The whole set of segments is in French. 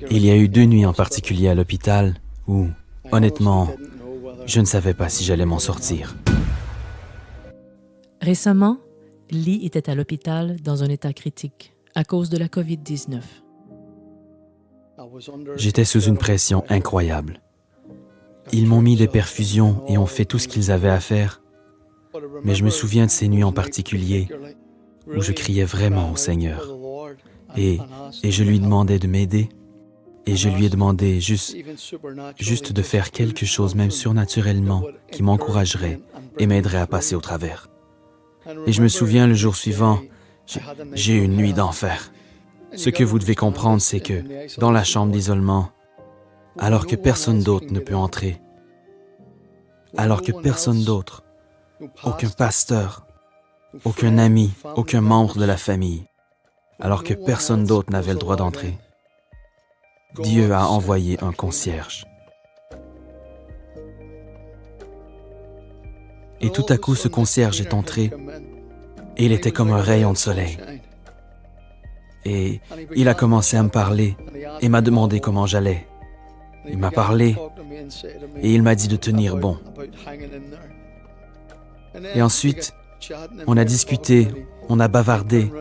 Il y a eu 2 nuits en particulier à l'hôpital où, honnêtement, je ne savais pas si j'allais m'en sortir. Récemment, Lee était à l'hôpital dans un état critique à cause de la COVID-19. J'étais sous une pression incroyable. Ils m'ont mis des perfusions et ont fait tout ce qu'ils avaient à faire, mais je me souviens de ces nuits en particulier où je criais vraiment au Seigneur et je lui demandais de m'aider et je lui ai demandé juste de faire quelque chose, même surnaturellement, qui m'encouragerait et m'aiderait à passer au travers. Et je me souviens, le jour suivant, j'ai eu une nuit d'enfer. Ce que vous devez comprendre, c'est que dans la chambre d'isolement, alors que personne d'autre ne peut entrer, alors que personne d'autre, aucun pasteur, aucun ami, aucun membre de la famille, alors que personne d'autre n'avait le droit d'entrer, Dieu a envoyé un concierge. Et tout à coup, ce concierge est entré et il était comme un rayon de soleil. Et il a commencé à me parler et m'a demandé comment j'allais. Il m'a parlé et il m'a dit de tenir bon. Et ensuite, on a discuté, on a bavardé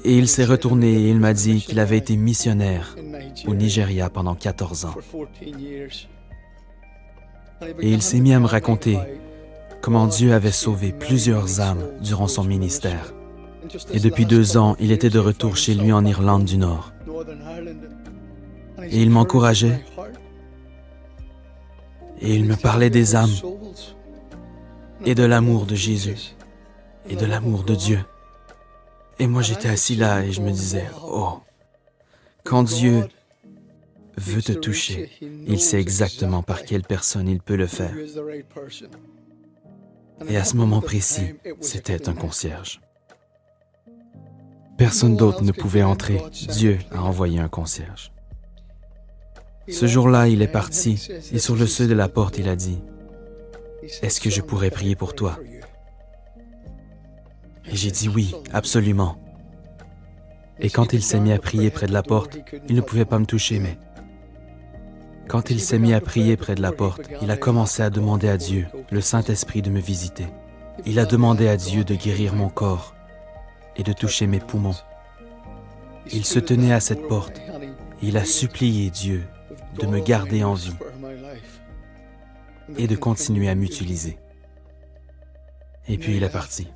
et il s'est retourné et il m'a dit qu'il avait été missionnaire au Nigeria pendant 14 ans. Et il s'est mis à me raconter comment Dieu avait sauvé plusieurs âmes durant son ministère. Et depuis 2 ans, il était de retour chez lui en Irlande du Nord. Et il m'encourageait. Et il me parlait des âmes et de l'amour de Jésus et de l'amour de Dieu. Et moi, j'étais assis là et je me disais, oh, quand Dieu veut te toucher, il sait exactement par quelle personne il peut le faire. Et à ce moment précis, c'était un concierge. Personne d'autre ne pouvait entrer. Dieu a envoyé un concierge. Ce jour-là, il est parti et sur le seuil de la porte, il a dit, « Est-ce que je pourrais prier pour toi? » Et j'ai dit oui, absolument. Et quand il s'est mis à prier près de la porte, il ne pouvait pas me toucher, mais quand il s'est mis à prier près de la porte, il a commencé à demander à Dieu, le Saint-Esprit, de me visiter. Il a demandé à Dieu de guérir mon corps et de toucher mes poumons. Il se tenait à cette porte et il a supplié Dieu de me garder en vie et de continuer à m'utiliser. Et puis il est parti.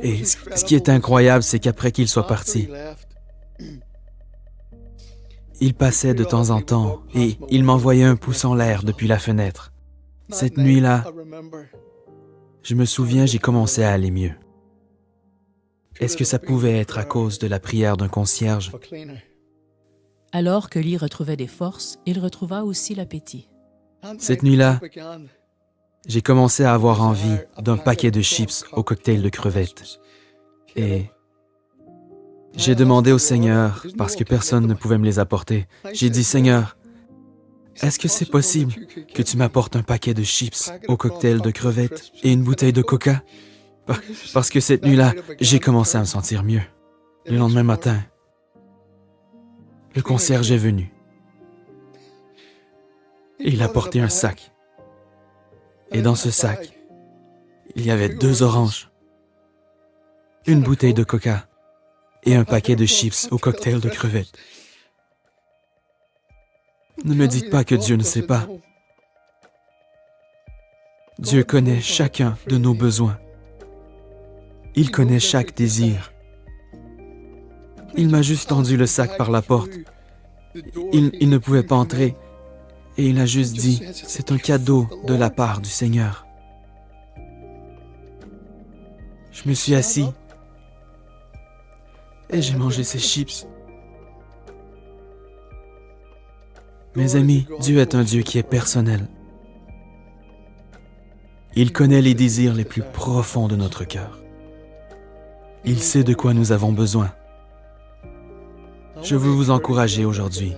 Et ce qui est incroyable, c'est qu'après qu'il soit parti, il passait de temps en temps et il m'envoyait un pouce en l'air depuis la fenêtre. Cette nuit-là, je me souviens, j'ai commencé à aller mieux. Est-ce que ça pouvait être à cause de la prière d'un concierge? Alors que Lee retrouvait des forces, il retrouva aussi l'appétit. Cette nuit-là, j'ai commencé à avoir envie d'un paquet de chips au cocktail de crevettes. Et j'ai demandé au Seigneur, parce que personne ne pouvait me les apporter, j'ai dit, « Seigneur, est-ce que c'est possible que tu m'apportes un paquet de chips au cocktail de crevettes et une bouteille de coca? » Parce que cette nuit-là, j'ai commencé à me sentir mieux. Le lendemain matin, le concierge est venu. Et il a porté un sac. Et dans ce sac, il y avait 2 oranges, une bouteille de coca et un paquet de chips au cocktail de crevettes. Ne me dites pas que Dieu ne sait pas. Dieu connaît chacun de nos besoins. Il connaît chaque désir. Il m'a juste tendu le sac par la porte. Il ne pouvait pas entrer. Et il a juste dit, c'est un cadeau de la part du Seigneur. Je me suis assis et j'ai mangé ces chips. Mes amis, Dieu est un Dieu qui est personnel. Il connaît les désirs les plus profonds de notre cœur. Il sait de quoi nous avons besoin. Je veux vous encourager aujourd'hui.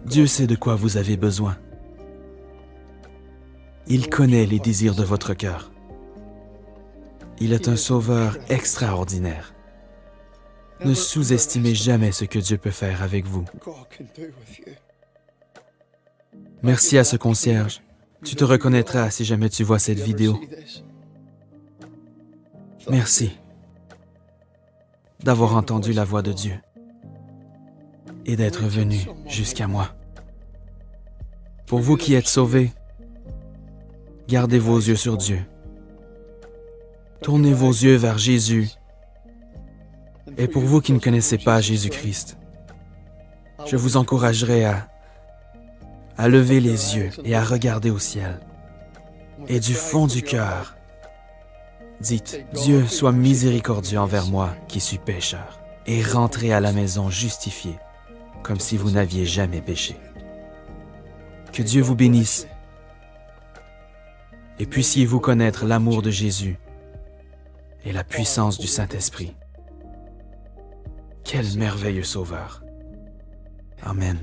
Dieu sait de quoi vous avez besoin. Il connaît les désirs de votre cœur. Il est un sauveur extraordinaire. Ne sous-estimez jamais ce que Dieu peut faire avec vous. Merci à ce concierge. Tu te reconnaîtras si jamais tu vois cette vidéo. Merci d'avoir entendu la voix de Dieu et d'être venu jusqu'à moi. Pour vous qui êtes sauvés, gardez vos yeux sur Dieu. Tournez vos yeux vers Jésus. Et pour vous qui ne connaissez pas Jésus-Christ, je vous encouragerai à lever les yeux et à regarder au ciel. Et du fond du cœur, dites, Dieu soit miséricordieux envers moi qui suis pécheur, et rentrez à la maison justifié, comme si vous n'aviez jamais péché. Que Dieu vous bénisse, et puissiez-vous connaître l'amour de Jésus et la puissance du Saint-Esprit. Quel merveilleux Sauveur. Amen.